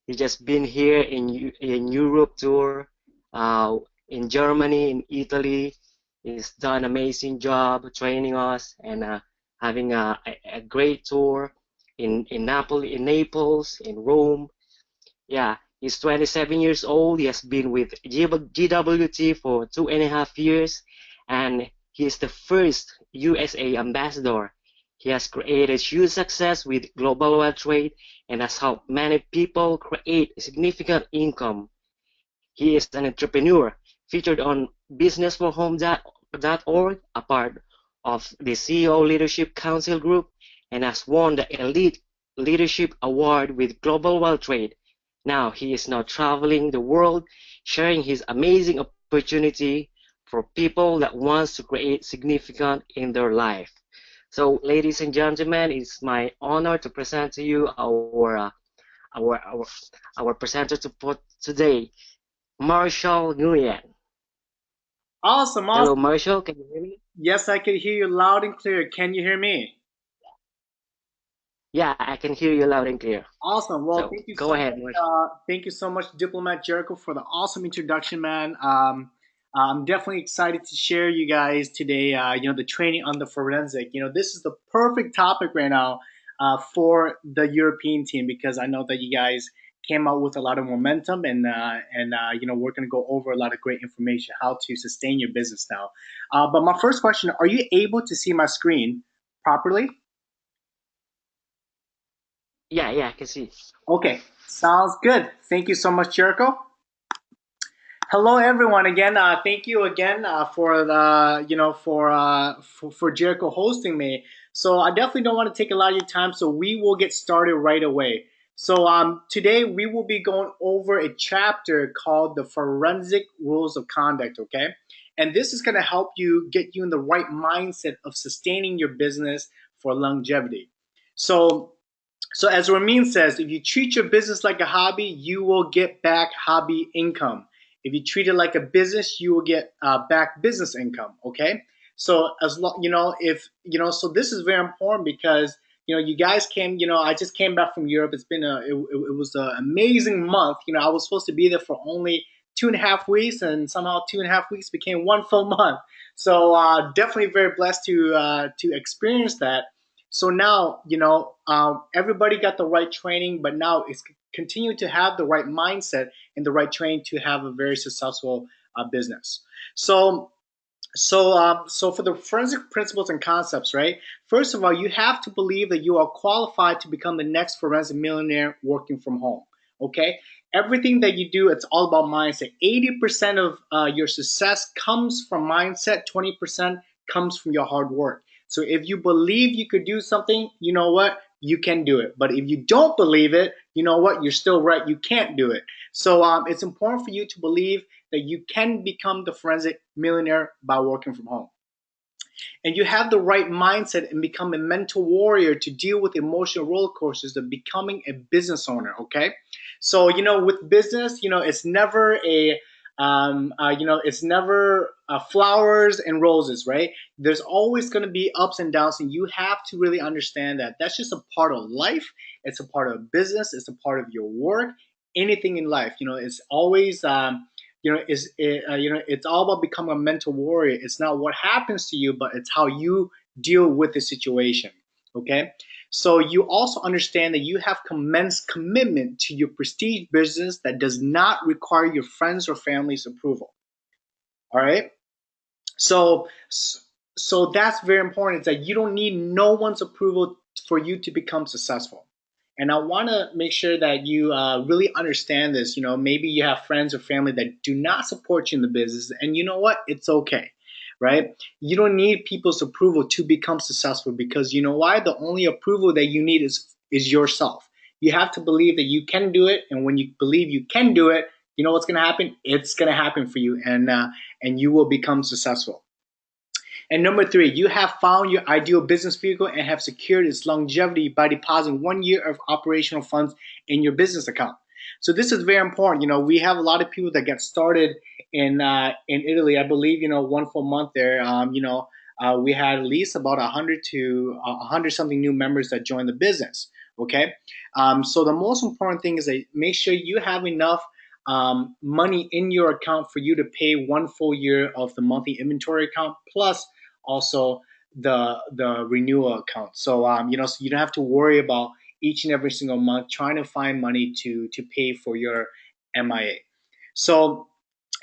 He just been here in Europe tour, uh, in Germany, in Italy. He's done amazing job training us and having a great tour in Naples, in Rome. Yeah, he's 27 years old. He has been with GWT for 2.5 years, and he is the first USA ambassador. He has created huge success with global web trade and has helped many people create significant income. He is an entrepreneur featured on businessforhome.org, a part of the CEO Leadership Council Group, and has won the Elite Leadership Award with Global World Trade. Now he is now traveling the world, sharing his amazing opportunity for people that wants to create significant in their life. So, ladies and gentlemen, it's my honor to present to you our our our presenter to put today, Marshall Nguyen. Awesome, Hello, awesome. Marshall. Can you hear me? Yes, I can hear you loud and clear. Can you hear me? Yeah, I can hear you loud and clear. Awesome. Well, So thank you go so ahead, much. Marshall. Thank you so much, Diplomat Jericho, for the awesome introduction, man. I'm definitely excited to share you guys today. The training on the forensic. This is the perfect topic right now for the European team because I know that you guys came out with a lot of momentum and we're going to go over a lot of great information how to sustain your business now. But my first question: are you able to see my screen properly? Yeah, I can see. Okay, sounds good. Thank you so much, Jericho. Hello, everyone. Again, thank you again for the for Jericho hosting me. So I definitely don't want to take a lot of your time. So we will get started right away. So today we will be going over a chapter called the Forensic Rules of Conduct. Okay, and this is going to help you get you in the right mindset of sustaining your business for longevity. So as Ramin says, if you treat your business like a hobby, you will get back hobby income. If you treat it like a business, you will get back business income. Okay. So as long if so this is very important because you guys came. I just came back from Europe. It's been it was an amazing month. I was supposed to be there for only 2.5 weeks, and somehow 2.5 weeks became one full month. So definitely very blessed to experience that. So now, everybody got the right training, but now it's continue to have the right mindset and the right training to have a very successful business. So, so for the forensic principles and concepts, right? First of all, you have to believe that you are qualified to become the next forensic millionaire working from home. Okay, everything that you do, it's all about mindset. 80% of your success comes from mindset. 20% comes from your hard work. So if you believe you could do something, you know what? You can do it. But if you don't believe it, you know what? You're still right. You can't do it. So it's important for you to believe that you can become the forensic millionaire by working from home. And you have the right mindset and become a mental warrior to deal with emotional roller coasters of becoming a business owner. Okay. So, with business, it's never it's never flowers and roses, right? There's always going to be ups and downs, and you have to really understand that that's just a part of life. It's a part of business. It's a part of your work. Anything in life, it's always it's all about becoming a mental warrior. It's not what happens to you, but it's how you deal with the situation. Okay. So you also understand that you have immense commitment to your prestige business that does not require your friends or family's approval. All right. So so that's very important. It's that you don't need no one's approval for you to become successful. And I want to make sure that you really understand this. Maybe you have friends or family that do not support you in the business, and you know what? It's okay, right? You don't need people's approval to become successful because you know why? The only approval that you need is yourself. You have to believe that you can do it, and when you believe you can do it, you know what's going to happen? It's going to happen for you, and you will become successful. And number three, you have found your ideal business vehicle and have secured its longevity by depositing 1 year of operational funds in your business account. So this is very important. We have a lot of people that get started in Italy. I believe one full month there. We had at least about 100 to 100 something new members that joined the business. Okay, so the most important thing is that make sure you have enough money in your account for you to pay 1 full year of the monthly inventory account plus also the renewal account. So so you don't have to worry about each and every single month trying to find money to pay for your MIA. So,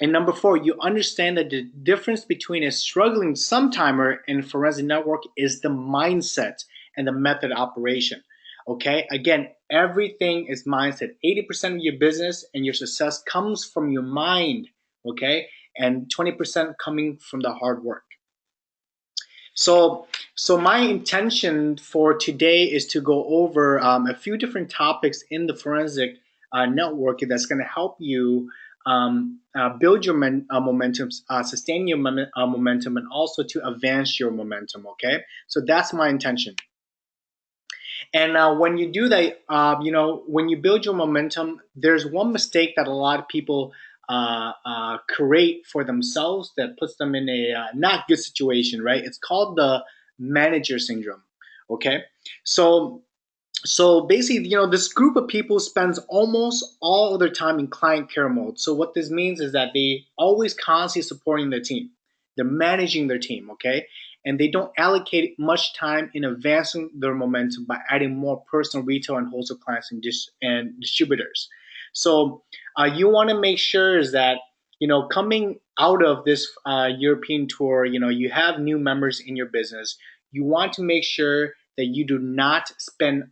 and number four, you understand that the difference between a struggling sometimer and forensic network is the mindset and the method of operation. Okay, again, everything is mindset. 80% of your business and your success comes from your mind. Okay, and 20% coming from the hard work. So, so my intention for today is to go over a few different topics in the forensic network that's going to help you build your momentum, sustain your momentum, and also to advance your momentum. Okay, so that's my intention. And when you do that, when you build your momentum, there's one mistake that a lot of people create for themselves that puts them in a not good situation, right? It's called the manager syndrome. Okay, so so basically, this group of people spends almost all of their time in client care mode. So what this means is that they always constantly supporting their team. They're managing their team, okay? And they don't allocate much time in advancing their momentum by adding more personal retail and wholesale clients and distributors. So you want to make sure is that coming out of this European tour, you have new members in your business. You want to make sure that you do not spend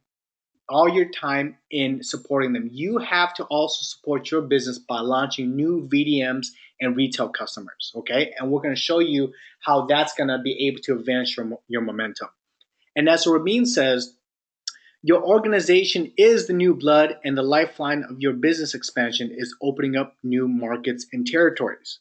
all your time in supporting them. You have to also support your business by launching new VDMs and retail customers. Okay, and we're going to show you how that's going to be able to advance your momentum. And as Rabin says, your organization is the new blood, and the lifeline of your business expansion is opening up new markets and territories.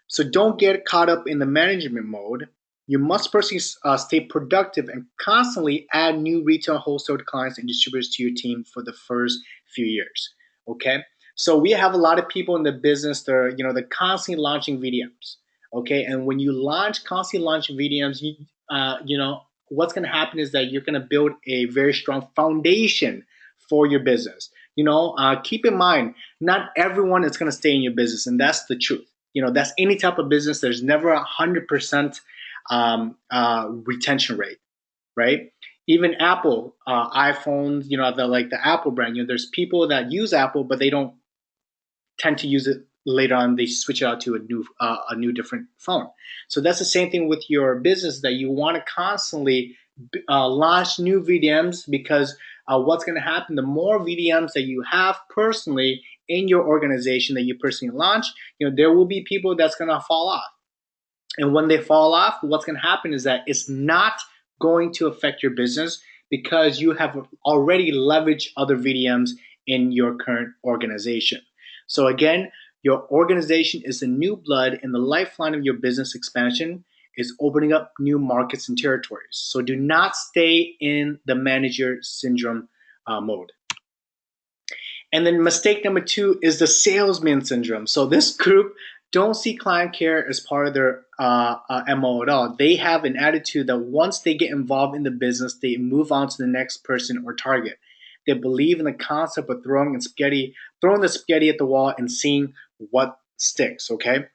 So don't get caught up in the management mode. You must personally stay productive and constantly add new retail wholesale clients and distributors to your team for the first few years. Okay, so we have a lot of people in the business that are they're constantly launching VDMs. Okay, and when you constantly launch VDMs, what's going to happen is that you're going to build a very strong foundation for your business. Keep in mind, not everyone is going to stay in your business, and that's the truth. That's any type of business. There's never 100% retention rate, right? Even Apple iPhones, the Apple brand. There's people that use Apple, but they don't tend to use it later on. They switch it out to a new different phone. So that's the same thing with your business, that you want to constantly launch new VDMs, because what's going to happen, the more VDMs that you have personally in your organization that you personally launch, there will be people that's going to fall off. And when they fall off, what's going to happen is that it's not going to affect your business, because you have already leveraged other VDMs in your current organization. So again, your organization is the new blood, and the lifeline of your business expansion is opening up new markets and territories. So do not stay in the manager syndrome mode. And then mistake number two is the salesman syndrome. So this group don't see client care as part of their MO at all. They have an attitude that once they get involved in the business, they move on to the next person or target. They believe in the concept of throwing the spaghetti at the wall and seeing what sticks. Okay,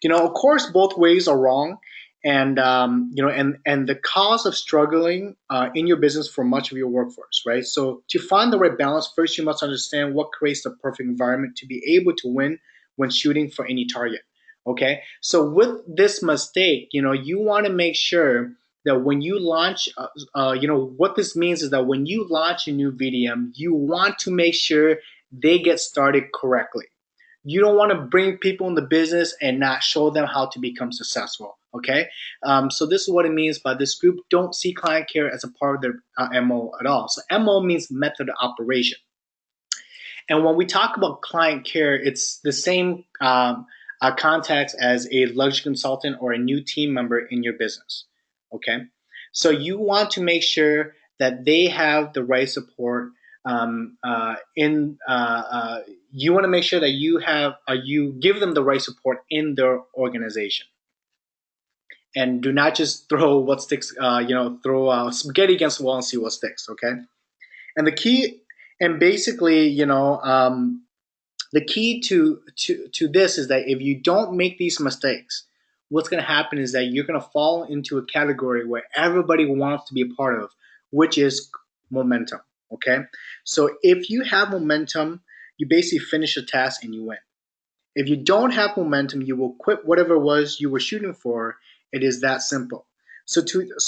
of course, both ways are wrong, and and the cause of struggling in your business for much of your workforce, right? So to find the right balance, first you must understand what creates the perfect environment to be able to win when shooting for any target. Okay, so with this mistake, you want to make sure that when you launch, what this means is that when you launch a new VDM, you want to make sure they get started correctly. You don't want to bring people in the business and not show them how to become successful. Okay, so this is what it means by this group don't see client care as a part of their MO at all. So MO means method of operation. And when we talk about client care, it's the same context as a luxury consultant or a new team member in your business. Okay, so you want to make sure that they have the right support. You want to make sure that you give them the right support in their organization, and do not just throw what sticks. Throw spaghetti against the wall and see what sticks. Okay. And the key, and basically, the key to this is that if you don't make these mistakes, what's going to happen is that you're going to fall into a category where everybody wants to be a part of, which is momentum. Okay, so if you have momentum, you basically finish a task and you win. If you don't have momentum, you will quit whatever it was you were shooting for. It is that simple. So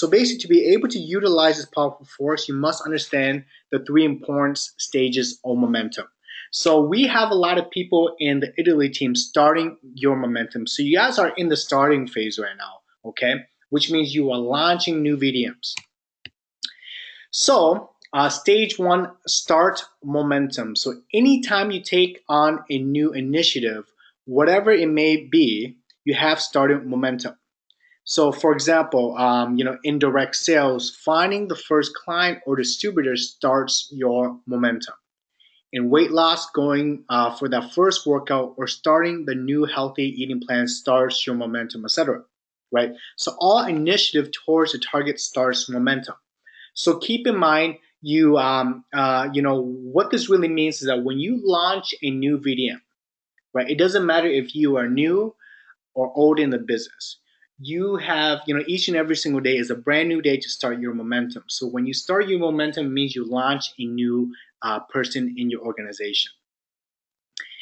basically, to be able to utilize this powerful force, you must understand the three important stages of momentum. So we have a lot of people in the Italy team starting your momentum. So you guys are in the starting phase right now, okay? Which means you are launching new VDMs. So, stage one, start momentum. So, anytime you take on a new initiative, whatever it may be, you have started momentum. So, for example, indirect sales, finding the first client or distributor starts your momentum. In weight loss, going for that first workout or starting the new healthy eating plan starts your momentum, etc. Right? So, all initiative towards the target starts momentum. So keep in mind, what this really means is that when you launch a new VDM, right? It doesn't matter if you are new or old in the business. You have, each and every single day is a brand new day to start your momentum. So when you start your momentum, it means you launch a new person in your organization.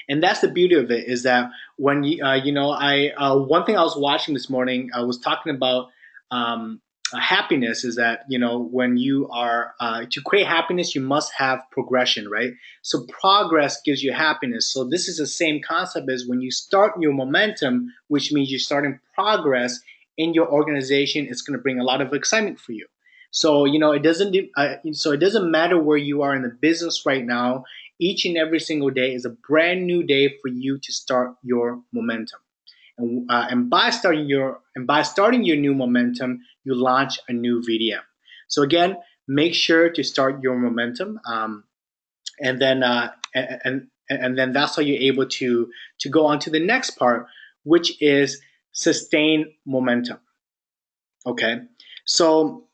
And that's the beauty of it is that when I one thing I was watching this morning, I was talking about happiness is that when you are to create happiness, you must have progression, right? So progress gives you happiness. So this is the same concept as when you start your momentum, which means you're starting progress in your organization. It's going to bring a lot of excitement for you. So it doesn't matter where you are in the business right now. Each and every single day is a brand new day for you to start your momentum. And by starting your new momentum, you launch a new VDM. So again, make sure to start your momentum, and then and then that's how you're able to go on to the next part, which is sustain momentum. Okay, so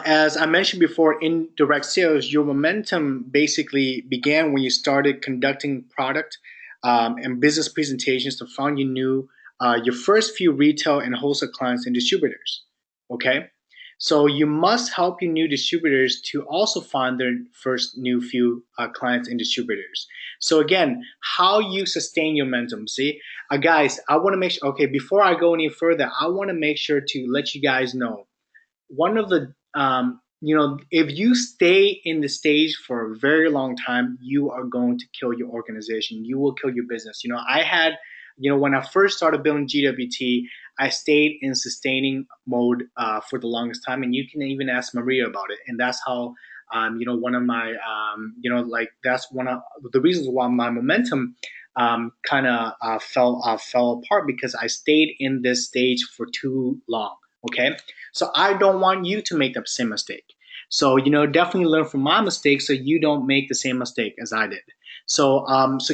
as I mentioned before, in direct sales, your momentum basically began when you started conducting product and business presentations to find your first few retail and wholesale clients and distributors. Okay, so you must help your new distributors to also find their first new few clients and distributors. So again, how you sustain your momentum. See, guys, I want to make sure. Okay, before I go any further, I want to make sure to let you guys know one of the if you stay in the stage for a very long time, you are going to kill your organization. You will kill your business. I had, when I first started building GWT, I stayed in sustaining mode for the longest time, and you can even ask Maria about it. And that's how, one of my, that's one of the reasons why my momentum kind of fell apart, because I stayed in this stage for too long. Okay, so I don't want you to make the same mistake. So definitely learn from my mistakes so you don't make the same mistake as I did. So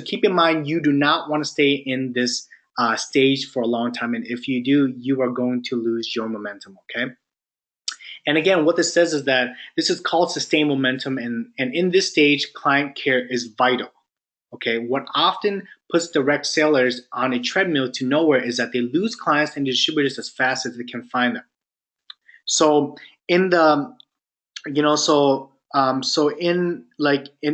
keep in mind, you do not want to stay in this stage for a long time, and if you do, you are going to lose your momentum. Okay. And again, what this says is that this is called sustained momentum, and in this stage, client care is vital. Okay, what often puts direct sellers on a treadmill to nowhere is that they lose clients and distributors as fast as they can find them. So in the in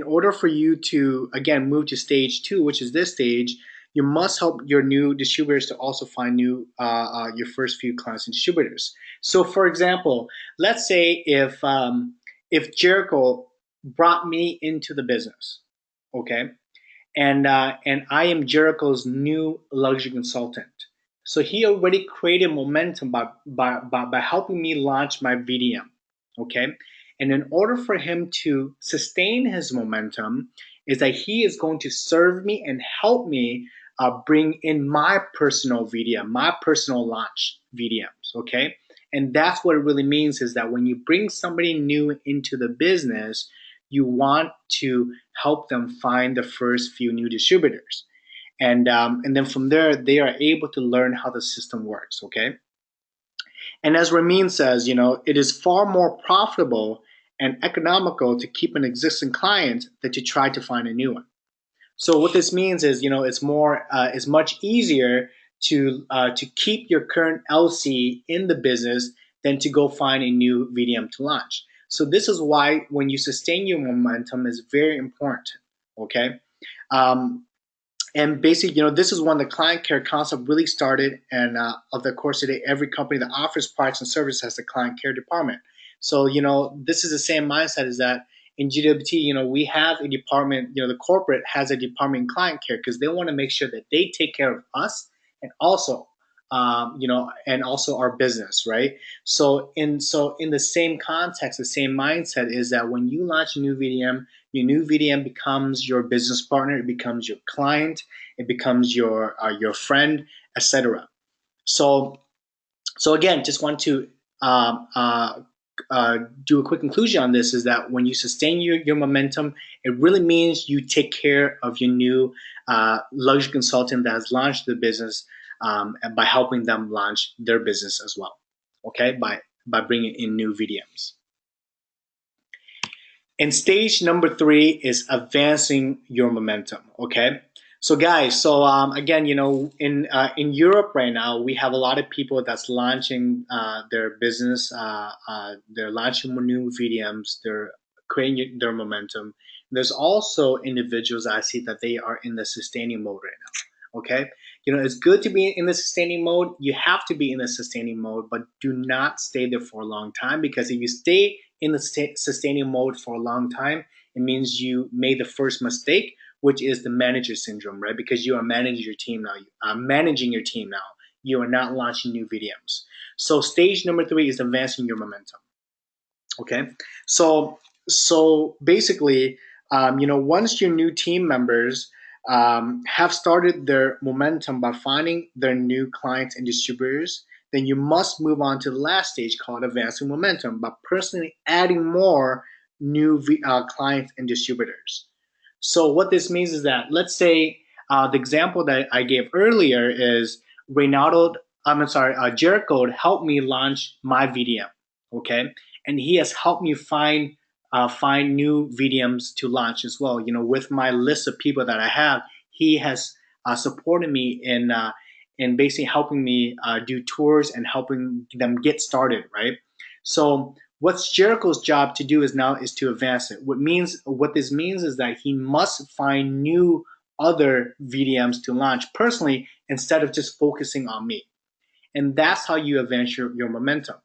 order for you to again move to stage two, which is this stage, you must help your new distributors to also find your first few clients and distributors. So for example, let's say if Jericho brought me into the business, okay, and I am Jericho's new luxury consultant. So he already created momentum by helping me launch my VDM. Okay. And in order for him to sustain his momentum, is that he is going to serve me and help me bring in my personal VDM, my personal launch VDMs. Okay. And that's what it really means, is that when you bring somebody new into the business, you want to help them find the first few new distributors. And then from there, they are able to learn how the system works, okay? And as Ramin says, it is far more profitable and economical to keep an existing client than to try to find a new one. So what this means is, it's much easier to keep your current LC in the business than to go find a new VDM to launch. So this is why when you sustain your momentum is very important. Okay. Um, and basically, this is when the client care concept really started. And of the course today, every company that offers products and services has a client care department. So this is the same mindset, is that in GWT, we have a department. The corporate has a department in client care because they want to make sure that they take care of us, and also and also our business, right? So in the same context, the same mindset is that when you launch a new VDM, your new VDM becomes your business partner, it becomes your client, it becomes your friend, etc. So so again, just want to um, uh, do a quick conclusion on this, is that when you sustain your momentum, it really means you take care of your new luxury consultant that has launched the business, and by helping them launch their business as well. Okay, by bringing in new VDMs. And stage number three is advancing your momentum. Okay, so guys, so again, in Europe right now, we have a lot of people that's launching their business. They're launching new VDMs. They're creating their momentum. There's also individuals I see that they are in the sustaining mode right now. Okay, it's good to be in the sustaining mode. You have to be in the sustaining mode, but do not stay there for a long time, because if you stay in the sustaining mode for a long time, it means you made the first mistake, which is the manager syndrome, right? Because you are managing your team now. You are managing your team now. You are not launching new VDMs. So stage number three is advancing your momentum. Okay, so basically, once your new team members have started their momentum by finding their new clients and distributors, then you must move on to the last stage called advancing momentum by personally adding more new clients and distributors. So what this means is that, let's say, the example that I gave earlier is Reynaldo. I'm sorry, Jericho helped me launch my VDM. Okay, and he has helped me find new VDMs to launch as well. With my list of people that I have, he has supported me in basically helping me do tours and helping them get started. Right. So what's Jericho's job to do is to advance it. What this means is that he must find new other VDMs to launch personally instead of just focusing on me. And that's how you advance your momentum.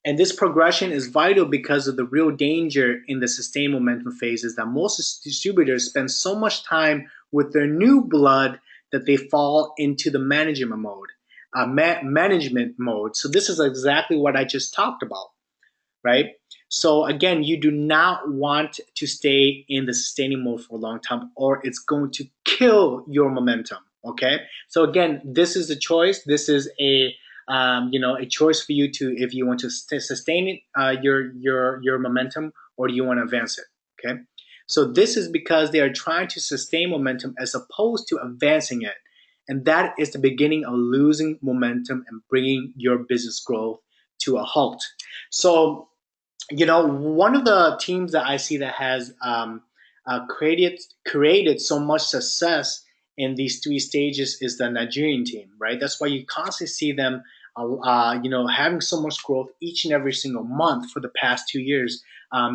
And this progression is vital because of the real danger in the sustained momentum phase is that most distributors spend so much time with their new blood that they fall into the management mode. So this is exactly what I just talked about, right? So again, you do not want to stay in the sustaining mode for a long time, or it's going to kill your momentum. Okay. So again, this is a choice. This is a choice for you to, if you want to sustain it, your momentum, or do you want to advance it? Okay. So this is because they are trying to sustain momentum as opposed to advancing it, and that is the beginning of losing momentum and bringing your business growth to a halt. So, one of the teams that I see that has created so much success in these three stages is the Nigerian team, right? That's why you constantly see them, having so much growth each and every single month for the past 2 years.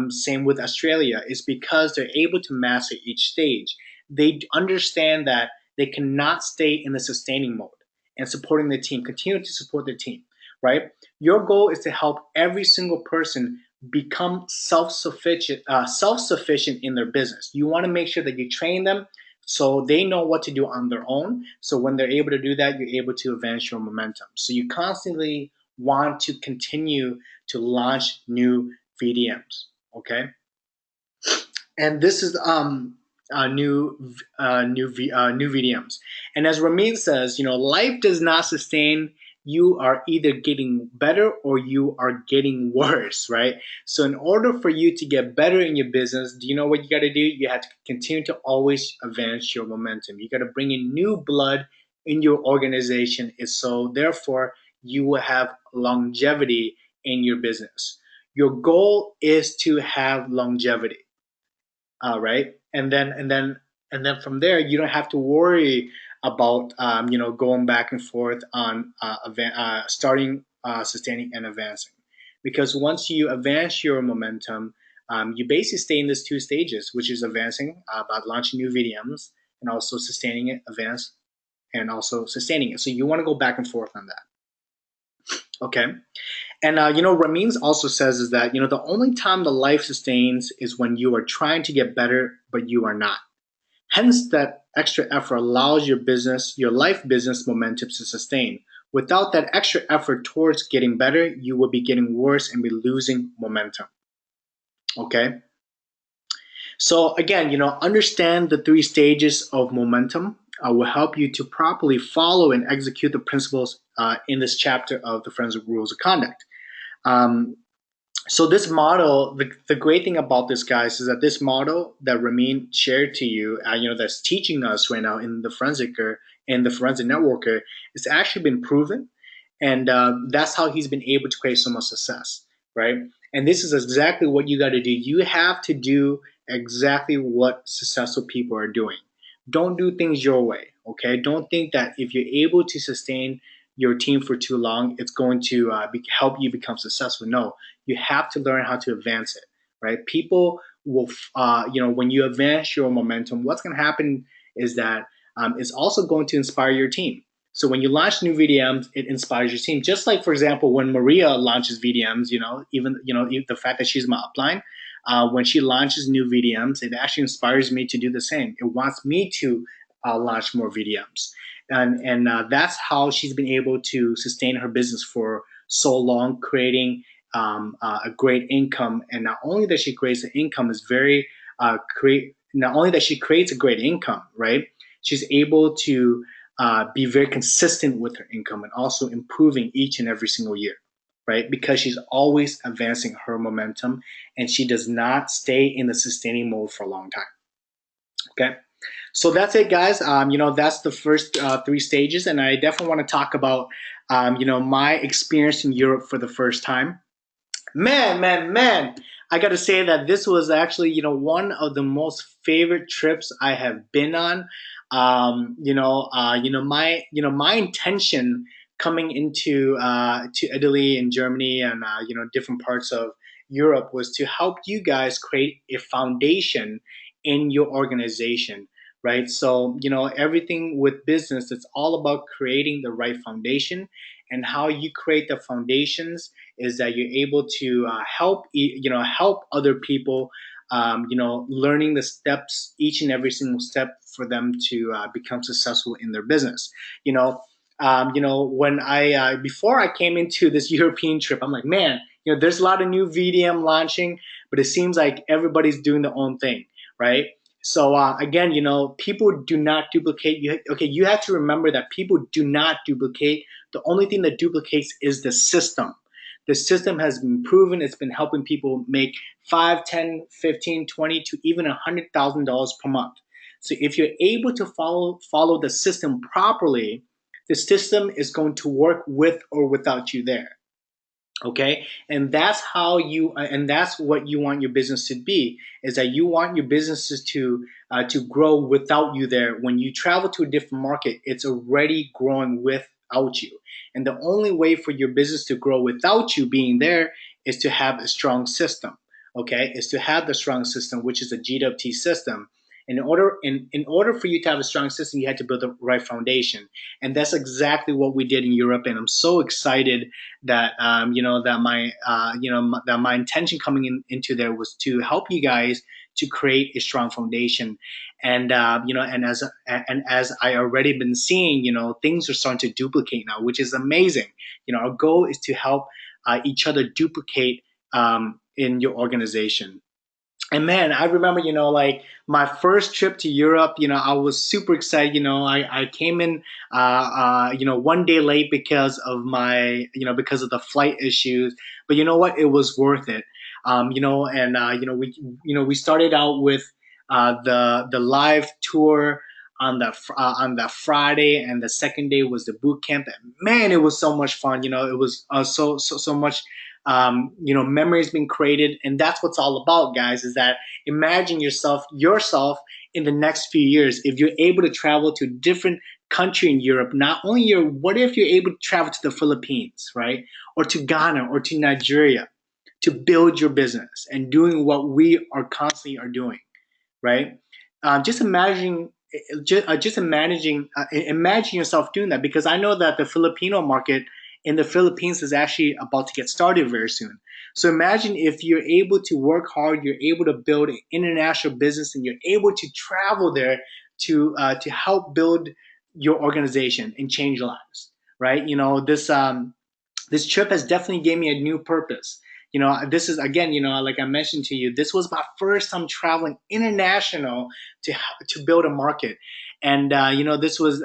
Same with Australia. It's because they're able to master each stage. They understand that they cannot stay in the sustaining mode and supporting the team, continue to support the team, right? Your goal is to help every single person become self-sufficient in their business. You want to make sure that you train them so they know what to do on their own. So when they're able to do that, you're able to advance your momentum. So you constantly want to continue to launch new VDMs. Okay, and this is new VDMs. And as Ramin says, life does not sustain. You are either getting better or you are getting worse, right? So in order for you to get better in your business, do you know what you got to do? You have to continue to always advance your momentum. You got to bring in new blood in your organization, so therefore you will have longevity in your business. Your goal is to have longevity, right? And then from there, you don't have to worry about going back and forth on starting, sustaining, and advancing, because once you advance your momentum, you basically stay in these two stages, which is advancing, about launching new VDMs, and also sustaining it, advance, and also sustaining it. So you want to go back and forth on that. Okay. And Rameens also says is that the only time the life sustains is when you are trying to get better, but you are not. Hence, that extra effort allows your life business momentum to sustain. Without that extra effort towards getting better, you will be getting worse and be losing momentum. Okay. So again, understand the three stages of momentum will help you to properly follow and execute the principles in this chapter of the Forensic Rules of Conduct. Um, so this model, the great thing about this, guys, is that this model that Ramin shared to you, that's teaching us right now in the forensic networker, it's actually been proven, and that's how he's been able to create so much success, right? And this is exactly what you got to do. You have to do exactly what successful people are doing. Don't do things your way, okay? Don't think that if you're able to sustain your team for too long, it's going to help you become successful. No, you have to learn how to advance it, right? People will, when you advance your momentum, what's going to happen is that it's also going to inspire your team. So when you launch new VDMs, it inspires your team. Just like, for example, when Maria launches VDMs, even the fact that she's my upline, when she launches new VDMs, it actually inspires me to do the same. It wants me to launch more VDMs, and that's how she's been able to sustain her business for so long, creating a great income. And not only that she creates an income is very create. Not only that she creates a great income, right? She's able to be very consistent with her income and also improving each and every single year, right? Because she's always advancing her momentum and she does not stay in the sustaining mode for a long time. Okay. So that's it, guys. That's the first three stages. And I definitely want to talk about, my experience in Europe for the first time. Man, I got to say that this was actually, one of the most favorite trips I have been on. My intention coming into to Italy and Germany and different parts of Europe was to help you guys create a foundation in your organization, right? So everything with business, it's all about creating the right foundation, and how you create the foundations is that you're able to help other people, learning the steps, each and every single step for them to become successful in their business. When I before I came into this European trip, I'm like, man, there's a lot of new VDM launching, but it seems like everybody's doing their own thing, right? So again, people do not duplicate. You have to remember that people do not duplicate. The only thing that duplicates is the system. The system has been proven. It's been helping people make 5, 10, 15, 20 to even $100,000 per month. So if you're able to follow the system properly, the system is going to work with or without you there. Okay, and that's what you want your business to be, is that you want your businesses to grow without you there. When you travel to a different market, it's already growing without you, and the only way for your business to grow without you being there is to have a strong system. Okay, is to have the strong system, which is a GWT system. In order for you to have a strong system, you had to build the right foundation, and that's exactly what we did in Europe. And I'm so excited that that my intention coming into there was to help you guys to create a strong foundation. And as I already been seeing, things are starting to duplicate now, which is amazing. Our goal is to help each other duplicate in your organization. And man, I remember, like my first trip to Europe, I was super excited. I came in, one day late because of because of the flight issues. But you know what? It was worth it. We started out with the live tour on that Friday, and the second day was the boot camp. And man, it was so much fun. It was so much memories being created, and that's what's all about, guys. Is that imagine yourself in the next few years if you're able to travel to a different country in Europe. Not only what if you're able to travel to the Philippines, right, or to Ghana or to Nigeria to build your business and doing what we are constantly are doing, right? Just imagining, just imagining, imagine yourself doing that, because I know that the Filipino market in the Philippines is actually about to get started very soon. So imagine if you're able to work hard, you're able to build an international business, and you're able to travel there to help build your organization and change lives, right? This trip has definitely gave me a new purpose. This is again, like I mentioned to you, this was my first time traveling international to to build a market, and this was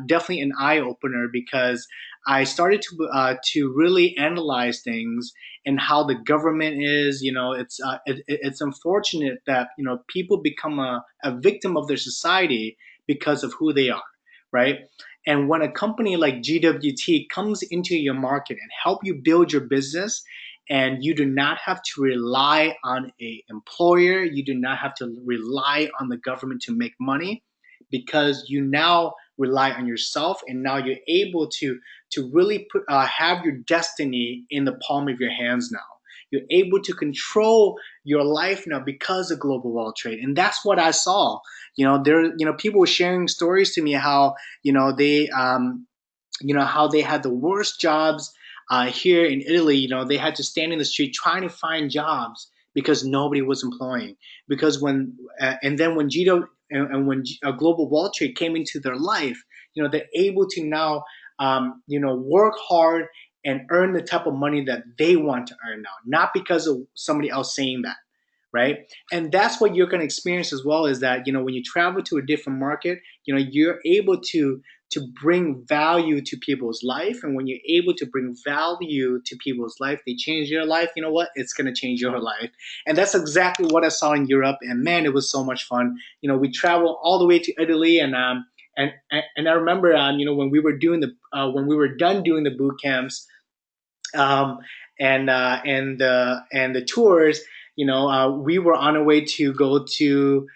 definitely an eye opener, because I started to really analyze things and how the government is. It's unfortunate that people become a victim of their society because of who they are, right? And when a company like GWT comes into your market and help you build your business, and you do not have to rely on a employer, you do not have to rely on the government to make money, because you now rely on yourself, and now you're able to really have your destiny in the palm of your hands now. You're able to control your life now because of global wealth trade, and that's what I saw. People were sharing stories to me how how they had the worst jobs here in Italy. They had to stand in the street trying to find jobs because nobody was employing. Because and then when Gito and when global wealth trade came into their life, they're able to now work hard and earn the type of money that they want to earn now, not because of somebody else saying that, right? And that's what you're going to experience as well, is that when you travel to a different market, you're able to bring value to people's life. And when you're able to bring value to people's life, they change your life. You know what? It's going to change your life. And that's exactly what I saw in Europe. And man, it was so much fun. We traveled all the way to Italy, and I remember, when we were doing the when we were done doing the boot camps, um, and the tours. We were on our way to go to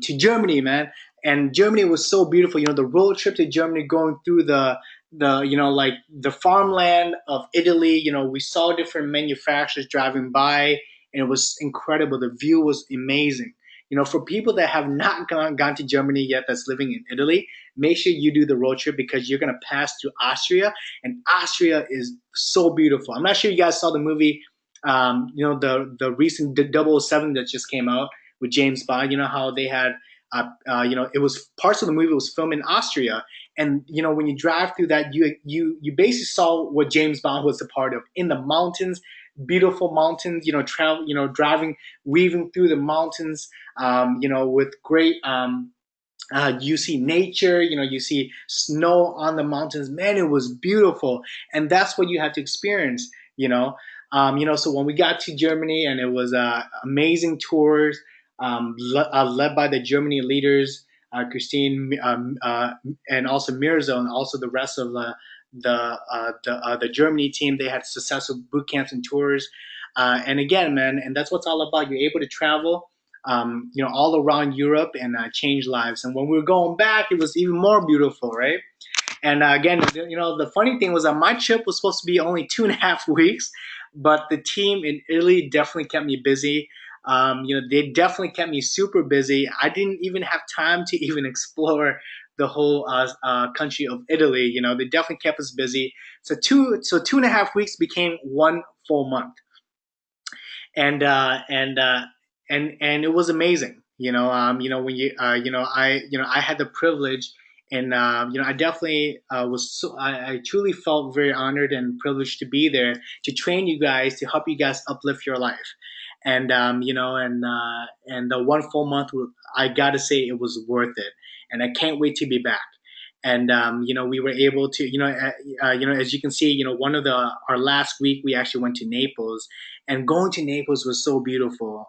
Germany, man. And Germany was so beautiful. The road trip to Germany, going through the like the farmland of Italy. We saw different manufacturers driving by, and it was incredible. The view was amazing. For people that have not gone to Germany yet, that's living in Italy, make sure you do the road trip, because you're gonna pass through Austria, and Austria is so beautiful. I'm not sure you guys saw the movie, the recent 007 that just came out with James Bond. You know how they had, it was parts of the movie was filmed in Austria, and when you drive through that, you basically saw what James Bond was a part of in the mountains, beautiful mountains. Travel, driving, weaving through the mountains, with great. You see nature, you see snow on the mountains. Man, it was beautiful, and that's what you had to experience. So when we got to Germany, and it was amazing tours, led by the Germany leaders, Christine, and also Mirza, and also the rest of the Germany team. They had successful boot camps and tours, and again, man, and that's what's all about. You're able to travel, all around Europe, and change lives. And when we were going back, it was even more beautiful, right? And again, the funny thing was that my trip was supposed to be only 2.5 weeks, but the team in Italy definitely kept me busy. They definitely kept me super busy. I didn't even have time to even explore the whole country of Italy. They definitely kept us busy. So 2.5 weeks became one full month, and it was amazing. When I had the privilege, and I definitely I truly felt very honored and privileged to be there to train you guys, to help you guys uplift your life. And and the one full month, I gotta say, it was worth it, and I can't wait to be back. And we were able to, as you can see, one of the our last week, we actually went to Naples, and going to Naples was so beautiful.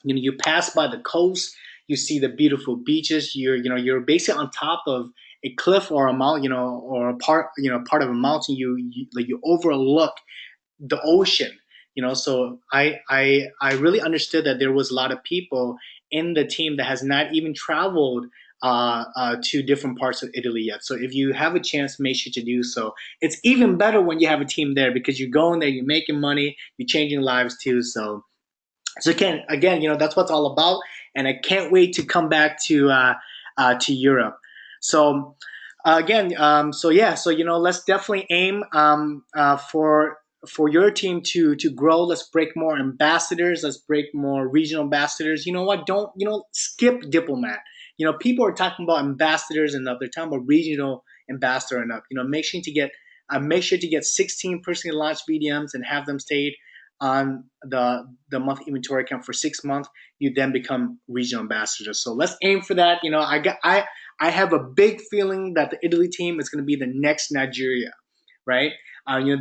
You pass by the coast, you see the beautiful beaches. You're basically on top of a cliff or a mountain, or a part of a mountain. You overlook the ocean. So I really understood that there was a lot of people in the team that has not even traveled to different parts of Italy yet. So if you have a chance, make sure to do so. It's even better when you have a team there because you're going there, you're making money, you're changing lives too. So again, that's what it's all about, and I can't wait to come back to Europe. So again, so yeah, so let's definitely aim for your team to grow. Let's break more ambassadors. Let's break more regional ambassadors. You know what? Don't skip diplomat. People are talking about ambassadors and they're talking about regional ambassador and up. Make sure to get 16 personally launched VDMs and have them stayed on the monthly inventory account for 6 months. You then become regional ambassador. So let's aim for that. I have a big feeling that the Italy team is going to be the next Nigeria, right?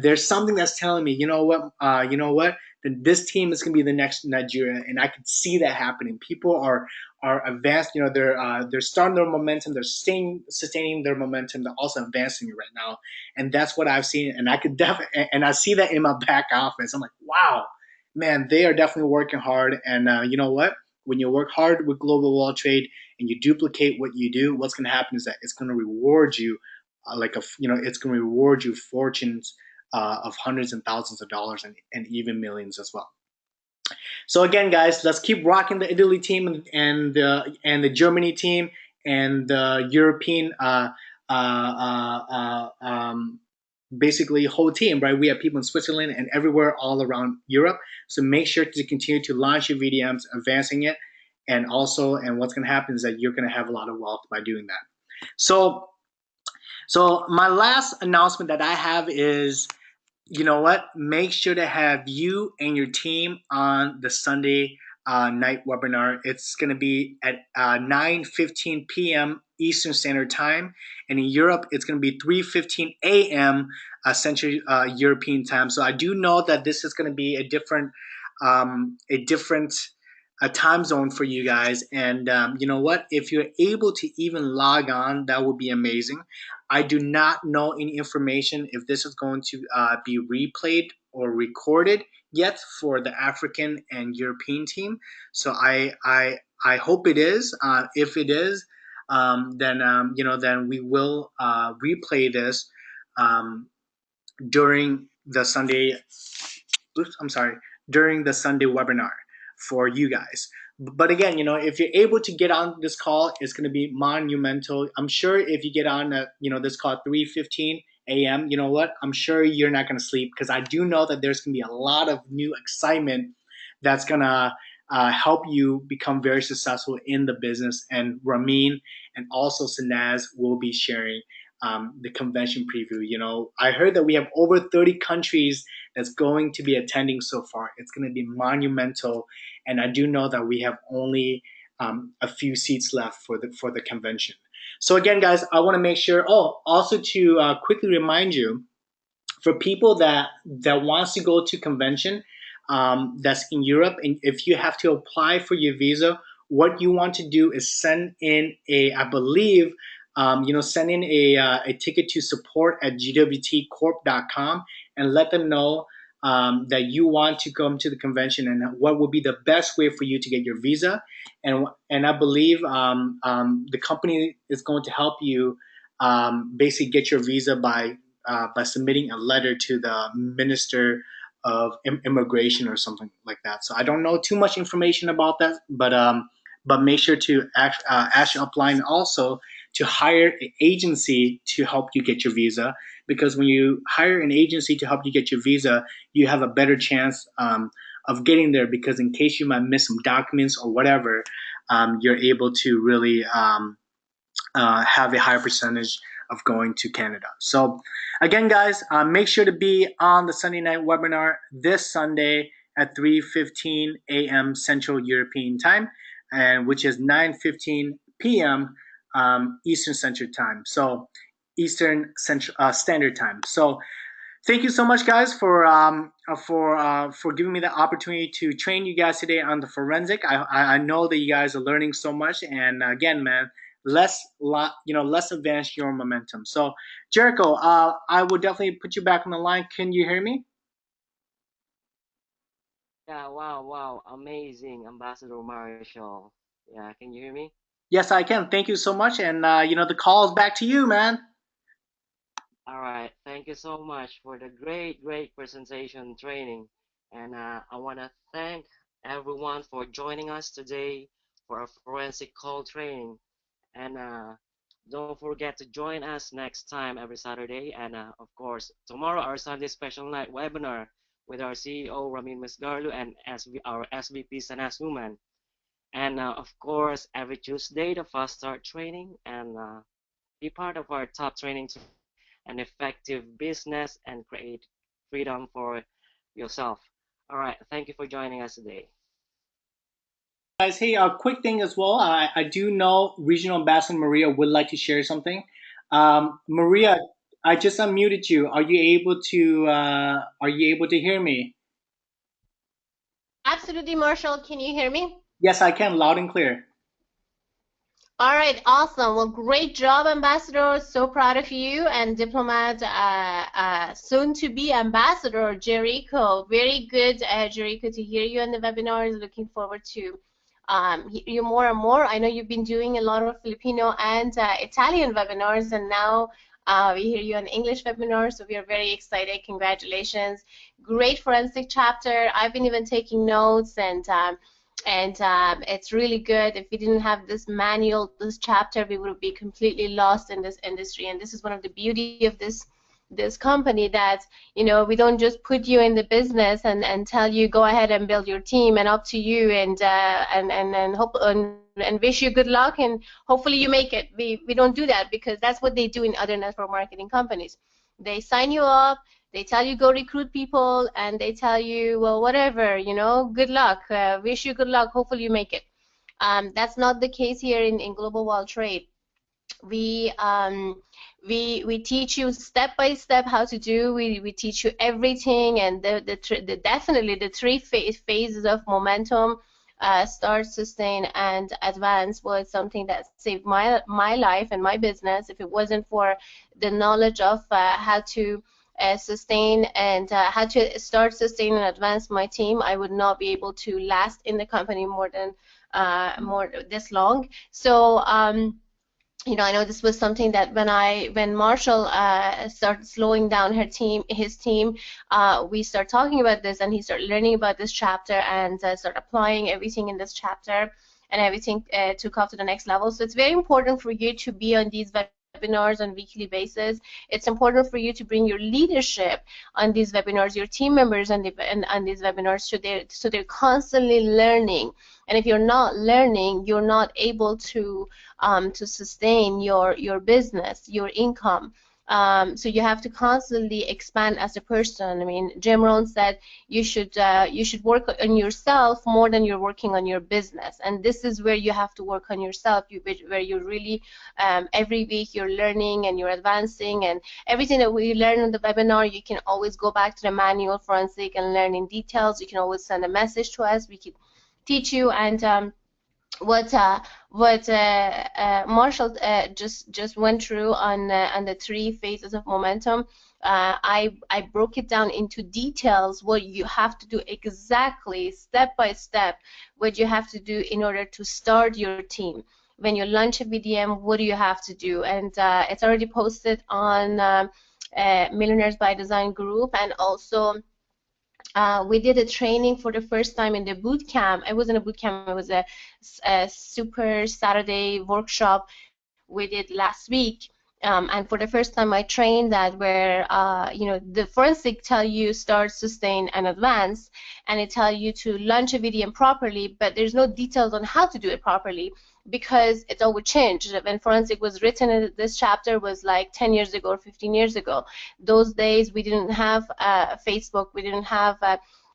There's something that's telling me, that this team is going to be the next Nigeria, and I could see that happening. People are advanced. They're starting their momentum. They're sustaining their momentum. They're also advancing it right now, and that's what I've seen. And I could definitely, and I see that in my back office. I'm like, wow, man, they are definitely working hard. And you know what? When you work hard with global wall trade and you duplicate what you do, what's going to happen is that it's going to reward you it's going to reward you fortunes of hundreds and thousands of dollars and even millions as well. So again, guys, let's keep rocking the Italy team and the Germany team and the European basically whole team, right? We have people in Switzerland and everywhere all around Europe. So make sure to continue to launch your VDMs, advancing it, and what's going to happen is that you're going to have a lot of wealth by doing that. So my last announcement that I have is, you know what? Make sure to have you and your team on the Sunday night webinar. It's going to be at 9:15 p.m. Eastern Standard Time, and in Europe, it's going to be 3:15 a.m. Central European Time. So I do know that this is going to be a different time zone for you guys. And you know what? If you're able to even log on, that would be amazing. I do not know any information if this is going to be replayed or recorded yet for the African and European team. So I hope it is. If it is, then we will replay this um, during the Sunday. Oops, I'm sorry, during the Sunday webinar for you guys. But again, if you're able to get on this call, it's going to be monumental. I'm sure if you get on this call at 3:15 a.m., you know what? I'm sure you're not going to sleep because I do know that there's going to be a lot of new excitement that's going to help you become very successful in the business. And Ramin and also Sanaz will be sharing the convention preview. I heard that we have over 30 countries that's going to be attending so far. It's going to be monumental, and I do know that we have only a few seats left for the convention. So again, guys, I want to make sure. Oh, also to quickly remind you, for people that wants to go to convention that's in Europe, and if you have to apply for your visa, what you want to do is send in I believe, send in a ticket to support at gwtcorp.com and let them know that you want to come to the convention and what would be the best way for you to get your visa. And I believe the company is going to help you basically get your visa by submitting a letter to the Minister of Immigration or something like that. So I don't know too much information about that, but make sure to ask your upline also to hire an agency to help you get your visa, because when you hire an agency to help you get your visa, you have a better chance of getting there, because in case you might miss some documents or whatever, you're able to really have a higher percentage of going to Canada. So again, guys, make sure to be on the Sunday night webinar this Sunday at 3:15 a.m. Central European Time, and which is 9:15 p.m. Eastern Central Time. So Eastern Central Standard Time. So thank you so much, guys, for giving me the opportunity to train you guys today on the forensic. I know that you guys are learning so much, and again, man, let's advance your momentum. So Jericho, I will definitely put you back on the line. Can you hear me? Yeah, wow, wow, amazing, Ambassador Marshall. Yeah, can you hear me? Yes, I can. Thank you so much. And the call is back to you, man. All right, thank you so much for the great presentation training. And I want to thank everyone for joining us today for our forensic call training. And don't forget to join us next time every Saturday. And of course, tomorrow, our Sunday special night webinar with our CEO, Ramin Masgarlu, and our SVP, Sanas Human. And of course, every Tuesday, the Fast Start training. And be part of our top training to an effective business and create freedom for yourself. All right. Thank you for joining us today. Guys, hey, a quick thing as well. I do know Regional Ambassador Maria would like to share something. Maria, I just unmuted you. Are you able to hear me? Absolutely, Marshall. Can you hear me? Yes, I can, loud and clear. All right, awesome. Well, great job, Ambassador. So proud of you. And Diplomat, soon to be Ambassador, Jericho. Very good, Jericho, to hear you on the webinars. Looking forward to hear you more and more. I know you've been doing a lot of Filipino and Italian webinars, and now we hear you on English webinars. So we are very excited. Congratulations. Great forensic chapter. I've been even taking notes, and it's really good. If we didn't have this manual, this chapter, we would be completely lost in this industry. And this is one of the beauty of this company, that we don't just put you in the business and tell you go ahead and build your team and up to you, and hope and wish you good luck and hopefully you make it. We don't do that, because that's what they do in other network marketing companies. They sign you up, they tell you go recruit people, and they tell you, well, whatever, good luck, wish you good luck, hopefully you make it. That's not the case here in Global Wall Trade. We teach you step by step how to do. We teach you everything, and definitely the three phases of momentum: start, sustain, and advance, was something that saved my life and my business. If it wasn't for the knowledge of how to sustain and how to start, sustain, and advance my team, I would not be able to last in the company more this long. So I know this was something that when Marshall started slowing down his team, we start talking about this, and he started learning about this chapter and start applying everything in this chapter, and everything took off to the next level. So it's very important for you to be on these webinars on weekly basis. It's important for you to bring your leadership on these webinars, your team members on these webinars, so they're constantly learning. And if you're not learning, you're not able to sustain your business, your income. So you have to constantly expand as a person. I mean, Jim Rohn said you should work on yourself more than you're working on your business, and this is where you have to work on yourself. Where you really every week you're learning and you're advancing, and everything that we learn on the webinar, you can always go back to the manual forensic and learn in details. You can always send a message to us. We can teach you. And what Marshall just went through on the three phases of momentum, I broke it down into details, what you have to do exactly, step by step, what you have to do in order to start your team. When you launch a VDM, what do you have to do? And it's already posted on Millionaires by Design group, and also we did a training for the first time in the boot camp. It wasn't a boot camp, it was a super Saturday workshop we did last week. And for the first time I trained that, where the forensic tell you start, sustain, and advance, and it tell you to launch a VDM properly, but there's no details on how to do it properly, because it's always changed. When forensic was written, this chapter was like 10 years ago or 15 years ago. Those days we didn't have Facebook, we didn't have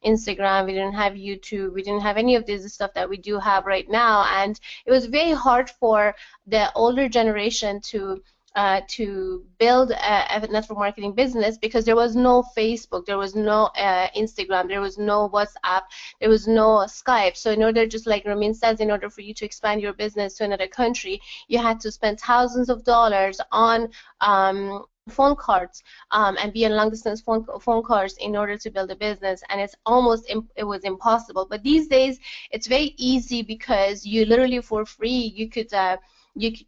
Instagram, we didn't have YouTube, we didn't have any of this stuff that we do have right now, and it was very hard for the older generation to to build a network marketing business, because there was no Facebook, there was no Instagram, there was no WhatsApp, there was no Skype. So in order, just like Ramin says, in order for you to expand your business to another country, you had to spend thousands of dollars on phone cards and be on long distance phone calls in order to build a business, and it was impossible. But these days it's very easy, because you literally for free you could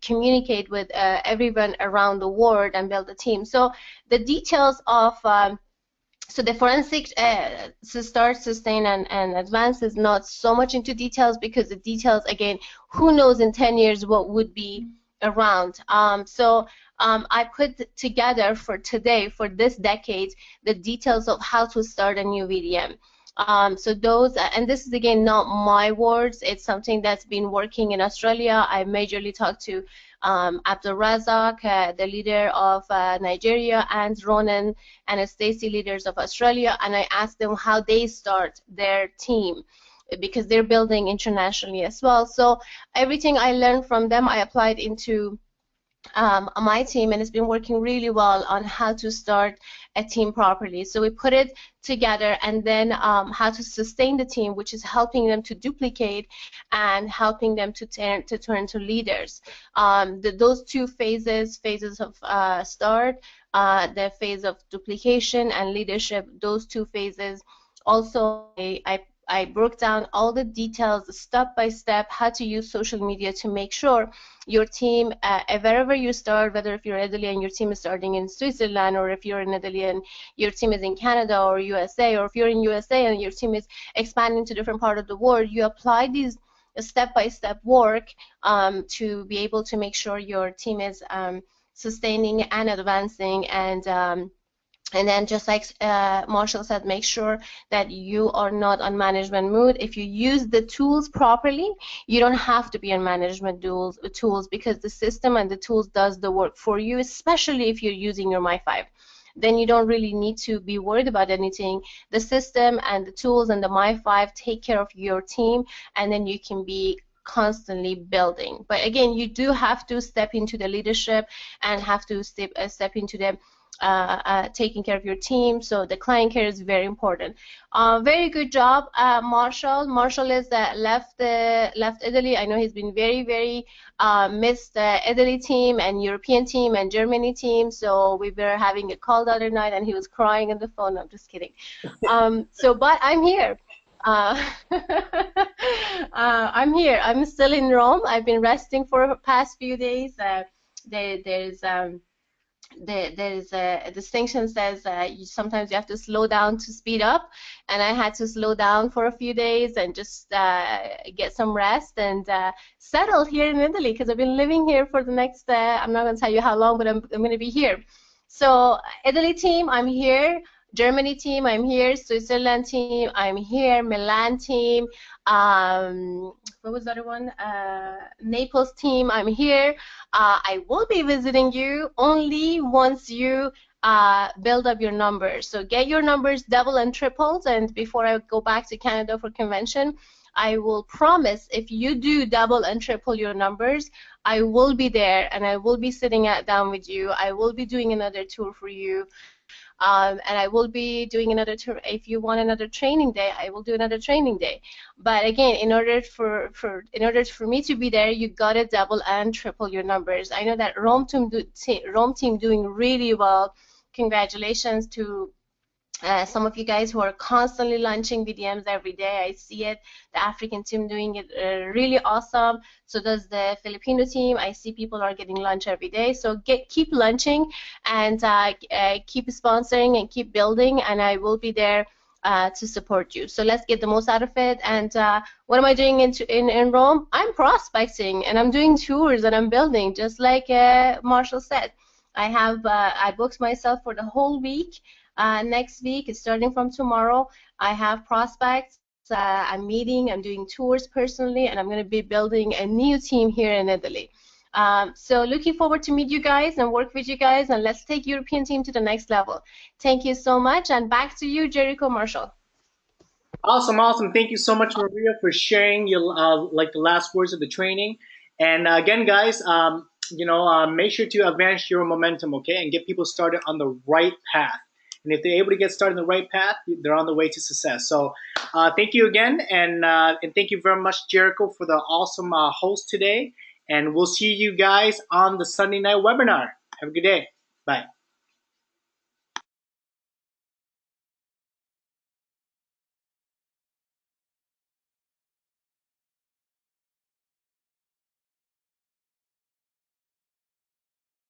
communicate with everyone around the world and build a team. So the details of so the forensic start, sustain, and advance is not so much into details, because the details, again, who knows in 10 years what would be around. I put together for today, for this decade, the details of how to start a new VDM. So those, and this is again not my words, it's something that's been working in Australia. I majorly talked to Abdul Razak, the leader of Nigeria, and Ronan and Stacy, leaders of Australia, and I asked them how they start their team, because they're building internationally as well. So everything I learned from them, I applied into my team, and it's been working really well on how to start a team properly. So we put it together, and then how to sustain the team, which is helping them to duplicate and helping them to turn to leaders. Those two phases of start, the phase of duplication and leadership, those two phases. Also, I broke down all the details, step by step, how to use social media to make sure your team, wherever you start, whether if you're Italy and your team is starting in Switzerland, or if you're in Italy and your team is in Canada or USA, or if you're in USA and your team is expanding to different part of the world, you apply these step-by-step work to be able to make sure your team is sustaining and advancing, and then just like Marshall said, make sure that you are not on management mode. If you use the tools properly, you don't have to be on management tools, because the system and the tools does the work for you, especially if you're using your My5. Then you don't really need to be worried about anything. The system and the tools and the My5 take care of your team, and then you can be constantly building. But again, you do have to step into the leadership and have to step into the taking care of your team. So the client care is very important. Very good job, Marshall. Marshall is left Italy. I know he's been very missed the Italy team and European team and Germany team. So we were having a call the other night, and he was crying on the phone. I'm just kidding. But I'm here. I'm here. I'm still in Rome. I've been resting for the past few days. There's a distinction says sometimes you have to slow down to speed up, and I had to slow down for a few days and just get some rest and settle here in Italy, because I've been living here for the next I'm not going to tell you how long, but I'm going to be here. So Italy team, I'm here. Germany team, I'm here. Switzerland team, I'm here. Milan team, what was the other one? Naples team, I'm here. I will be visiting you only once you build up your numbers. So get your numbers double and tripled, and before I go back to Canada for convention, I will promise, if you do double and triple your numbers, I will be there, and I will be sitting down with you. I will be doing another tour for you. And I will be doing another tour. If you want another training day, I will do another training day. But again, in order for me to be there, you gotta double and triple your numbers. I know that Rome team doing really well. Congratulations to some of you guys who are constantly launching VDMs every day. I see it. The African team doing it really awesome. So does the Filipino team. I see people are getting lunch every day. So keep launching and keep sponsoring and keep building, and I will be there to support you. So let's get the most out of it. And what am I doing in Rome? I'm prospecting, and I'm doing tours, and I'm building, just like Marshall said. I booked myself for the whole week. Next week, starting from tomorrow, I have prospects. I'm meeting, I'm doing tours personally, and I'm going to be building a new team here in Italy. So looking forward to meet you guys and work with you guys, and let's take European team to the next level. Thank you so much, and back to you, Jericho Marshall. Awesome. Thank you so much, Maria, for sharing your like the last words of the training. And again, guys, make sure to advance your momentum, okay, and get people started on the right path. And if they're able to get started on the right path, they're on the way to success. So thank you again, and thank you very much, Jericho, for the awesome host today. And we'll see you guys on the Sunday night webinar. Have a good day. Bye.